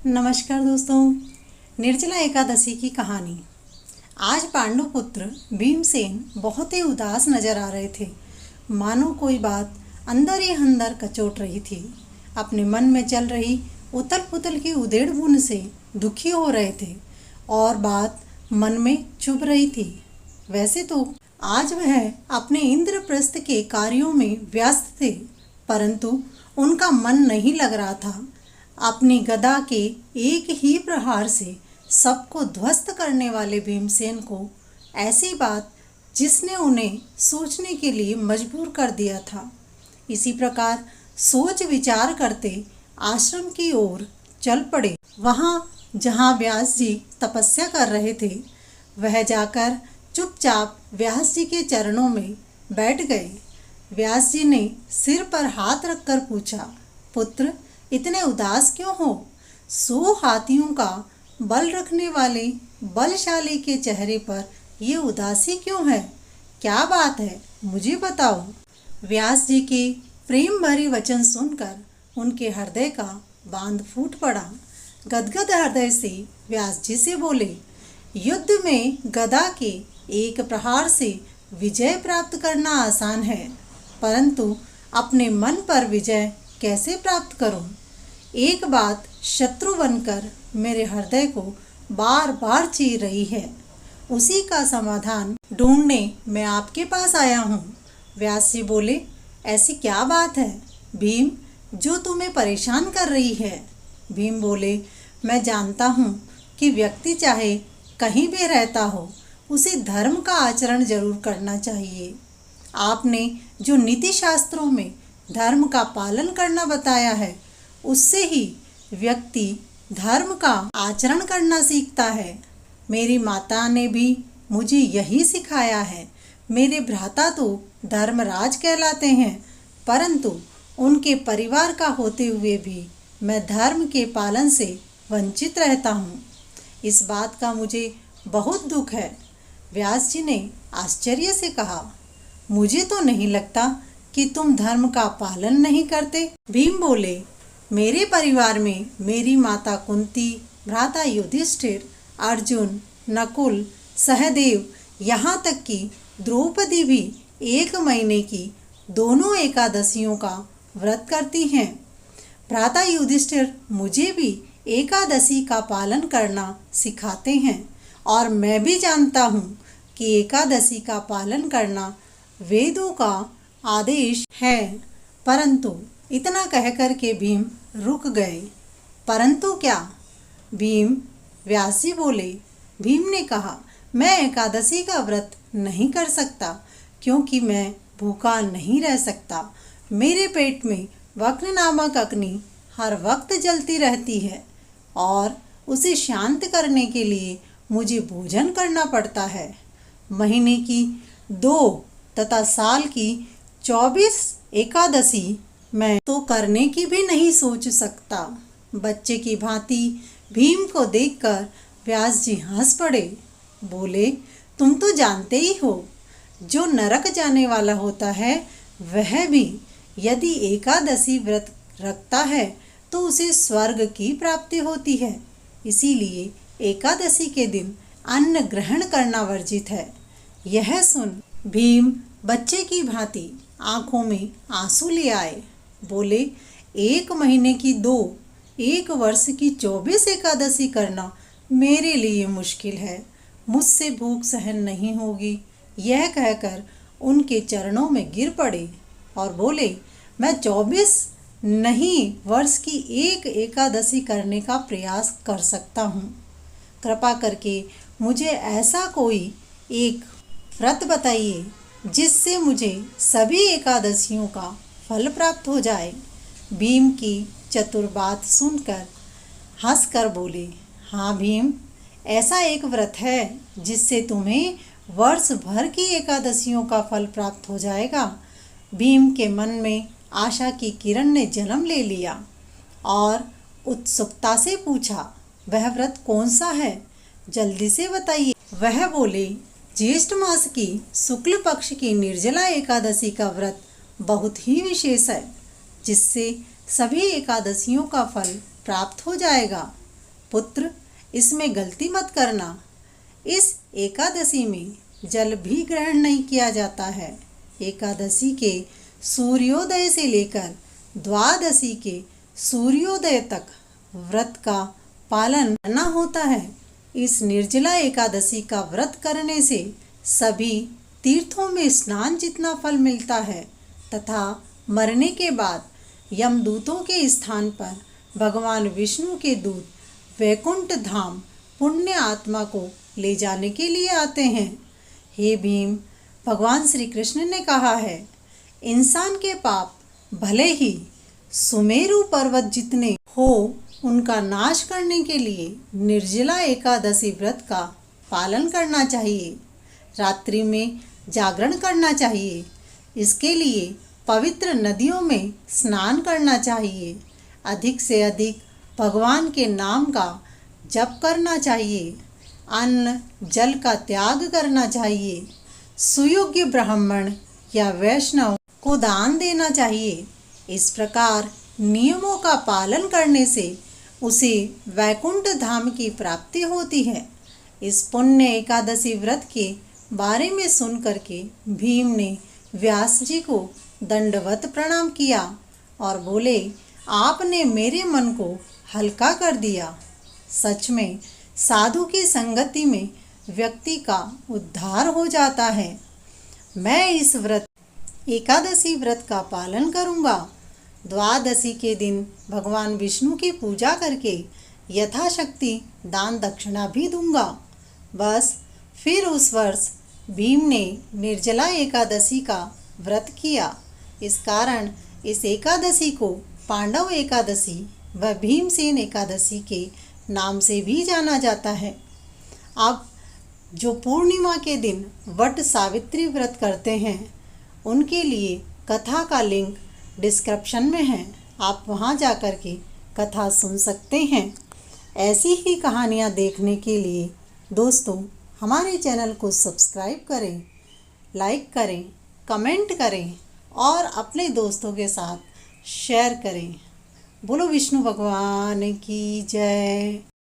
नमस्कार दोस्तों, निर्जला एकादशी की कहानी। आज पांडुपुत्र भीमसेन बहुत ही उदास नजर आ रहे थे। मानो कोई बात अंदर ही अंदर कचोट रही थी। अपने मन में चल रही उथल पुथल की उधेड़ बुन से दुखी हो रहे थे और बात मन में चुभ रही थी। वैसे तो आज वह अपने इंद्रप्रस्थ के कार्यों में व्यस्त थे, परंतु उनका मन नहीं लग रहा था। अपनी गदा के एक ही प्रहार से सबको ध्वस्त करने वाले भीमसेन को ऐसी बात जिसने उन्हें सोचने के लिए मजबूर कर दिया था। इसी प्रकार सोच विचार करते आश्रम की ओर चल पड़े। वहाँ जहाँ व्यास जी तपस्या कर रहे थे, वह जाकर चुपचाप व्यास जी के चरणों में बैठ गए। व्यास जी ने सिर पर हाथ रखकर पूछा, पुत्र, इतने उदास क्यों हो? 100 हाथियों का बल रखने वाले बलशाली के चेहरे पर ये उदासी क्यों है? क्या बात है, मुझे बताओ। व्यास जी के प्रेम भरे वचन सुनकर उनके हृदय का बांध फूट पड़ा। गदगद हृदय से व्यास जी से बोले, युद्ध में गदा के एक प्रहार से विजय प्राप्त करना आसान है, परंतु अपने मन पर विजय कैसे प्राप्त करूं? एक बात शत्रु बनकर मेरे हृदय को बार बार चीर रही है, उसी का समाधान ढूंढने मैं आपके पास आया हूँ। व्यास जी बोले, ऐसी क्या बात है भीम जो तुम्हें परेशान कर रही है? भीम बोले, मैं जानता हूँ कि व्यक्ति चाहे कहीं भी रहता हो, उसे धर्म का आचरण जरूर करना चाहिए। आपने जो नीति शास्त्रों में धर्म का पालन करना बताया है, उससे ही व्यक्ति धर्म का आचरण करना सीखता है। मेरी माता ने भी मुझे यही सिखाया है। मेरे भ्राता तो धर्मराज कहलाते हैं, परंतु उनके परिवार का होते हुए भी मैं धर्म के पालन से वंचित रहता हूँ। इस बात का मुझे बहुत दुख है। व्यास जी ने आश्चर्य से कहा, मुझे तो नहीं लगता कि तुम धर्म का पालन नहीं करते। भीम बोले, मेरे परिवार में मेरी माता कुंती, भ्राता युधिष्ठिर, अर्जुन, नकुल, सहदेव, यहाँ तक कि द्रौपदी भी 1 महीने की दोनों एकादशियों का व्रत करती हैं। भ्राता युधिष्ठिर मुझे भी एकादशी का पालन करना सिखाते हैं और मैं भी जानता हूँ कि एकादशी का पालन करना वेदों का आदेश है। परंतु इतना कहकर के भीम रुक गए। परंतु क्या? भीम व्यास जी बोले। भीम ने कहा, मैं एकादशी का व्रत नहीं कर सकता क्योंकि मैं भूखा नहीं रह सकता। मेरे पेट में वक्र नामक अग्नि हर वक्त जलती रहती है और उसे शांत करने के लिए मुझे भोजन करना पड़ता है। महीने की 2 तथा साल की 24 एकादशी मैं तो करने की भी नहीं सोच सकता। बच्चे की भांति भीम को देखकर व्यास जी हंस पड़े। बोले, तुम तो जानते ही हो, जो नरक जाने वाला होता है वह भी यदि एकादशी व्रत रखता है तो उसे स्वर्ग की प्राप्ति होती है। इसीलिए एकादशी के दिन अन्न ग्रहण करना वर्जित है। यह सुन भीम बच्चे की भांति आंखों में आंसू ले आए। बोले, 1 महीने की 2, 1 वर्ष की 24 एकादशी करना मेरे लिए मुश्किल है। मुझसे भूख सहन नहीं होगी। यह कहकर उनके चरणों में गिर पड़े और बोले, मैं 24 नहीं, वर्ष की 1 एकादशी करने का प्रयास कर सकता हूँ। कृपा करके मुझे ऐसा कोई एक व्रत बताइए जिससे मुझे सभी एकादशियों का फल प्राप्त हो जाए। भीम की चतुर बात सुनकर हंसकर बोले, हाँ भीम, ऐसा एक व्रत है जिससे तुम्हें वर्ष भर की एकादशियों का फल प्राप्त हो जाएगा। भीम के मन में आशा की किरण ने जन्म ले लिया और उत्सुकता से पूछा, वह व्रत कौन सा है? जल्दी से बताइए। वह बोले, ज्येष्ठ मास की शुक्ल पक्ष की निर्जला एकादशी का व्रत बहुत ही विशेष है, जिससे सभी एकादशियों का फल प्राप्त हो जाएगा। पुत्र, इसमें गलती मत करना। इस एकादशी में जल भी ग्रहण नहीं किया जाता है। एकादशी के सूर्योदय से लेकर द्वादशी के सूर्योदय तक व्रत का पालन करना होता है। इस निर्जला एकादशी का व्रत करने से सभी तीर्थों में स्नान जितना फल मिलता है तथा मरने के बाद यमदूतों के स्थान पर भगवान विष्णु के दूत वैकुंठ धाम पुण्य आत्मा को ले जाने के लिए आते हैं। हे भीम, भगवान श्री कृष्ण ने कहा है, इंसान के पाप भले ही सुमेरु पर्वत जितने हो, उनका नाश करने के लिए निर्जला एकादशी व्रत का पालन करना चाहिए। रात्रि में जागरण करना चाहिए। इसके लिए पवित्र नदियों में स्नान करना चाहिए। अधिक से अधिक भगवान के नाम का जप करना चाहिए। अन्न जल का त्याग करना चाहिए। सुयोग्य ब्राह्मण या वैष्णव को दान देना चाहिए। इस प्रकार नियमों का पालन करने से उसे वैकुंठ धाम की प्राप्ति होती है। इस पुण्य एकादशी व्रत के बारे में सुन करके भीम ने व्यास जी को दंडवत प्रणाम किया और बोले, आपने मेरे मन को हल्का कर दिया। सच में साधु की संगति में व्यक्ति का उद्धार हो जाता है। मैं इस एकादशी व्रत का पालन करूँगा। द्वादशी के दिन भगवान विष्णु की पूजा करके यथाशक्ति दान दक्षिणा भी दूंगा। बस फिर उस वर्ष भीम ने निर्जला एकादशी का व्रत किया। इस कारण इस एकादशी को पांडव एकादशी व भीमसेन एकादशी के नाम से भी जाना जाता है। अब जो पूर्णिमा के दिन वट सावित्री व्रत करते हैं, उनके लिए कथा का लिंक डिस्क्रिप्शन में है। आप वहां जाकर के कथा सुन सकते हैं। ऐसी ही कहानियाँ देखने के लिए दोस्तों हमारे चैनल को सब्सक्राइब करें, लाइक करें, कमेंट करें और अपने दोस्तों के साथ शेयर करें। बोलो विष्णु भगवान की जय।